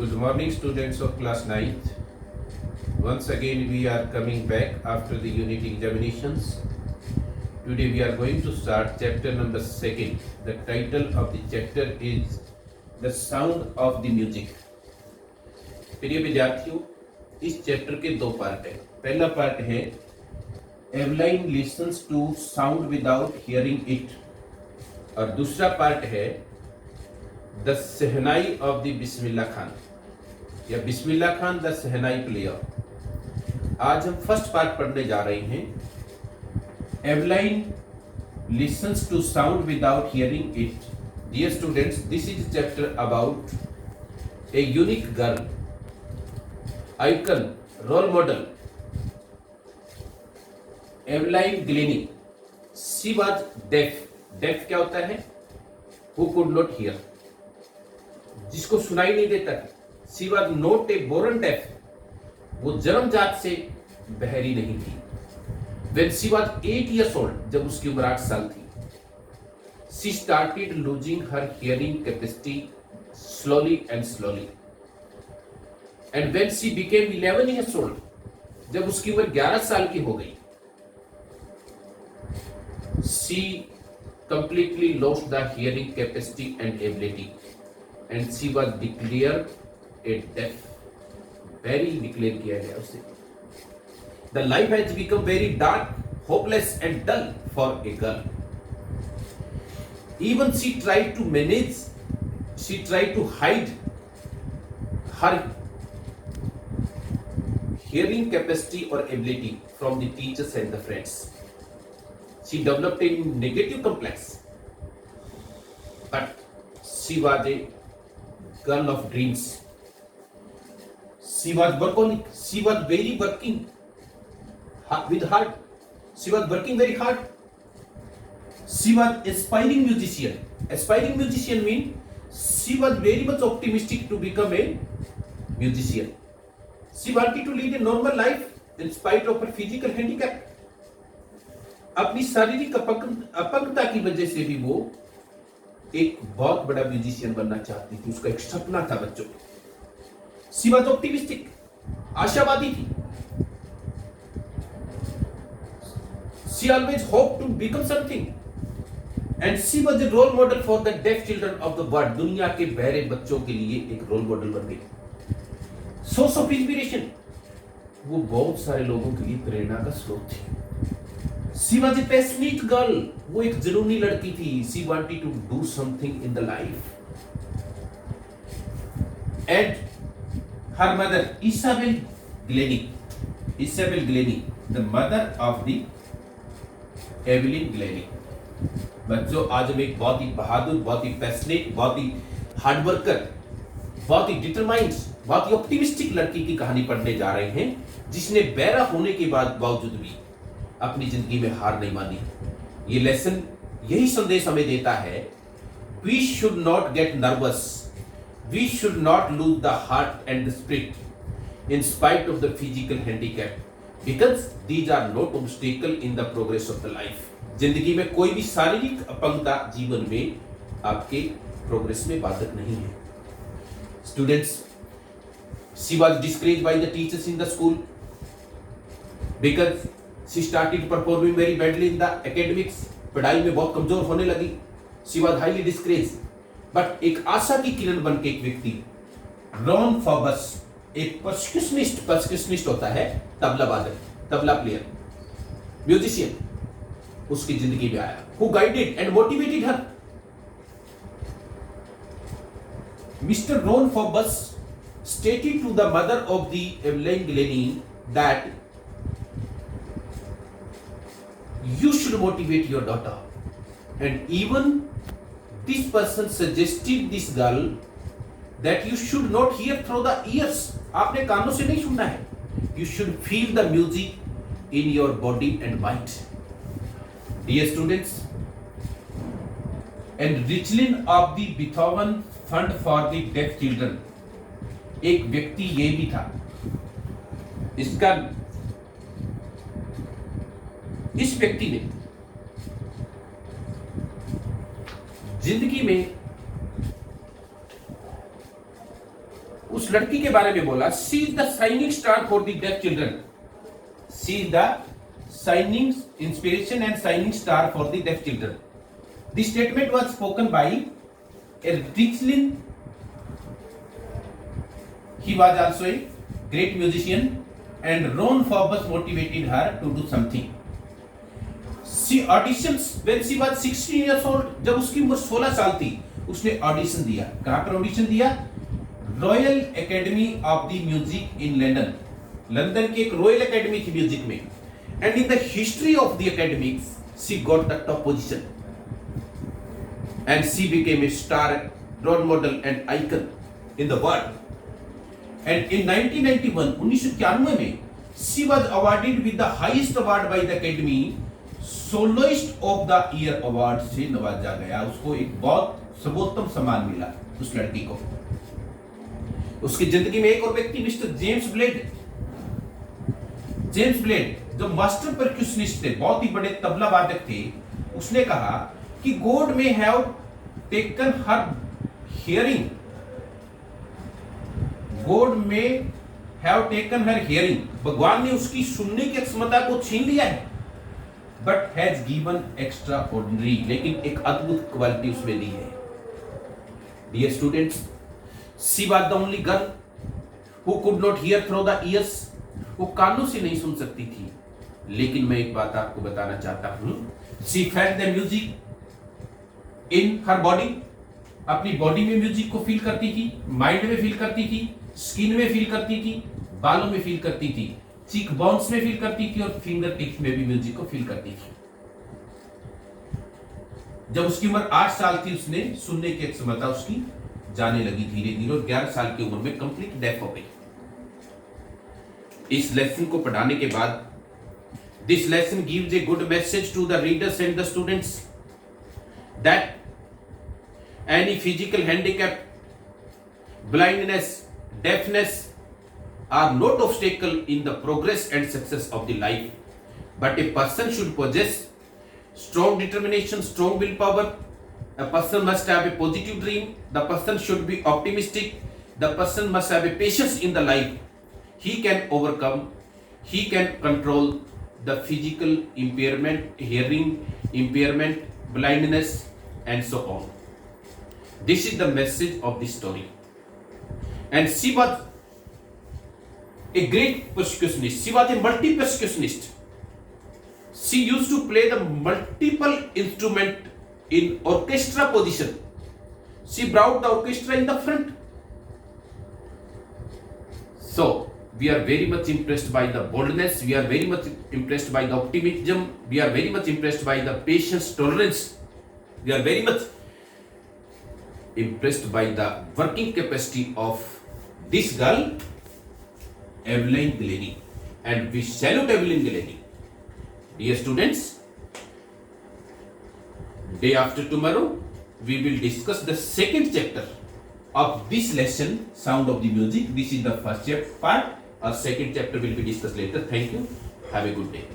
Good morning, students of class 9th. Once again, we are coming back after the unit examinations. Today, we are going to start chapter number 2. The title of the chapter is The Sound of the Music. प्रिय विद्यार्थियों, इस chapter के दो part हैं. पहला part है Evelyn listens to sound without hearing it, और दूसरा पार्ट है the shehnai of the Bismillah Khan या बिस्मिल्लाह खान द शहनाई प्लेयर. आज हम फर्स्ट पार्ट पढ़ने जा रहे हैं. Evelyn listens to sound without hearing it. Dear students, this is chapter about a unique girl, icon, role model, Evelyn Glennie. She was deaf. Deaf क्या होता है? हु कुड नॉट हियर, जिसको सुनाई नहीं देता. She was not a born deaf. वो जन्मजात से बहरी नहीं थी. When she was 8 years old, जब उसकी उम्र 8 साल थी, she started losing her hearing capacity slowly and slowly. And when she became 11 years old, जब उसकी उम्र 11 साल की हो गई, she completely lost the hearing capacity and ability, and she was declared a deaf. Very declare किया गया उसे. The life has become very dark, hopeless and dull for a girl. Even she tried to manage, she tried to hide her hearing capacity or ability from the teachers and the friends. She developed a negative complex, but she was a girl of dreams. She was workaholic. She was very working with heart. She was working very hard. She was aspiring musician. Aspiring musician means she was very much optimistic to become a musician. She wanted to lead a normal life in spite of her physical handicap. अपनी शारीरिक अपंगता की वजह से भी वो एक बहुत बड़ा म्यूजिशियन बनना चाहती थी. उसका एक सपना था बच्चों. She was optimistic, आशावादी थी. She always hoped to become something, and she was a role model for the deaf children of the world. दुनिया के बहरे बच्चों के लिए एक रोल मॉडल बन गई. Source of inspiration, वो बहुत सारे लोगों के लिए प्रेरणा का स्रोत थी. She was a passionate girl, वो एक जुनूनी लड़की थी. She wanted to do something in the life. And her mother, Isabel Glennie, the mother of the Evelyn Glenny. बच्चों, आज हम एक बहुत ही बहादुर, बहुत ही पैशनेट, बहुत ही हार्डवर्कर, बहुत ही डिटरमाइंड, बहुत ही ऑप्टिमिस्टिक लड़की की कहानी पढ़ने जा रहे हैं, जिसने बहरा होने के बावजूद भी अपनी जिंदगी में हार नहीं मानी. ये लेसन यही संदेश हमें देता है, we should not get nervous, we should not lose the heart and the spirit in spite of the physical handicap, because these are not obstacle in the progress of the life. जिंदगी में कोई भी शारीरिक अपंगता जीवन में आपके progress में बाधक नहीं है. Students, she was discouraged by the teachers in the school because she started performing very badly in the academics. पढ़ाई में बहुत कमजोर होने लगी. She was highly discouraged. But एक आशा की किरण बन के एक व्यक्ति, रॉन फॉबस, एक पर्सक्यूशनिस्ट होता है, तबला वादक, तबला प्लेयर, म्यूजिशियन, उसकी जिंदगी में आया. Who guided and motivated her? Mr. Ron Forbes stated to the mother of the Evelyn Glennie that you should motivate your daughter, and even this person suggested this girl that you should not hear through the ears. आपने कानों से नहीं सुनना है. You should feel the music in your body and mind. Dear students, enriching of the Beethoven Fund for the Deaf Children, एक व्यक्ति ये भी था. इस व्यक्ति ने जिंदगी में उस लड़की के बारे में बोला, she is the shining star for the deaf children, she is the shining inspiration and shining star for the deaf children. The statement was spoken by Richlin. He was also a great musician and Ron Forbes motivated her to do something. She auditions when she was 16 years old. जब उसकी उम्र 16 साल थी उसने audition दिया. कहाँ पर audition दिया? Royal academy of the music in London. London की एक रॉयल एकेडमी थी म्यूजिक में. And in the history of the academy she got the top position and she became a star, role model and icon in the world. And in 1991 1991 में she was awarded with the highest award by the Academy, Soloist of the Year award से नवाजा गया. उसको एक बहुत सर्वोत्तम सम्मान मिला उस लड़की को. उसकी जिंदगी में एक और व्यक्ति mister James blade. James blade जो मास्टर परक्यूशनिस्ट थे, बहुत ही बड़े तबला वादक थे, उसने कहा कि God may have taken her hearing. God may have taken her hearing. भगवान ने उसकी सुनने की क्षमता को छीन लिया है. But has given extraordinary. लेकिन एक अद्भुत क्वालिटी उसमें दी है. Dear students, she was the only girl who could not hear through the ears. वो कानों से नहीं सुन सकती थी. लेकिन मैं एक बात आपको बताना चाहता हूं. She felt the music in her body. अपनी बॉडी में म्यूजिक को फील करती थी, माइंड में फील करती थी, स्किन में फील करती थी, बालों में फील करती थी, चीक बोन्स में फील करती थी और फिंगर टिप्स में भी म्यूजिक को फील करती थी. जब उसकी उम्र 8 साल थी उसने सुनने की क्षमता उसकी जाने लगी धीरे धीरे और 11 साल की उम्र में कंप्लीट डेफ हो गई. इस लेसन को पढ़ाने के बाद this lesson gives a good message to the readers and the students that any physical handicap, blindness, deafness are not obstacle in the progress and success of the life, but a person should possess strong determination, strong willpower. A person must have a positive dream. The person should be optimistic. The person must have a patience in the life. He can overcome, he can control the physical impairment, hearing impairment, blindness and so on. This is the message of this story. And she was a great percussionist. She was a multi-percussionist. She used to play the multiple instrument in orchestra position. She brought the orchestra in the front. So we are very much impressed by the boldness. We are very much impressed by the optimism. We are very much impressed by the patience, tolerance. We are very much impressed by the working capacity of this girl, Evelyn Delaney, and we salute Evelyn Delaney. Dear students, day after tomorrow we will discuss the second chapter of this lesson, Sound of the Music. This is the first part. Our second chapter will be discussed later. Thank you. Have a good day.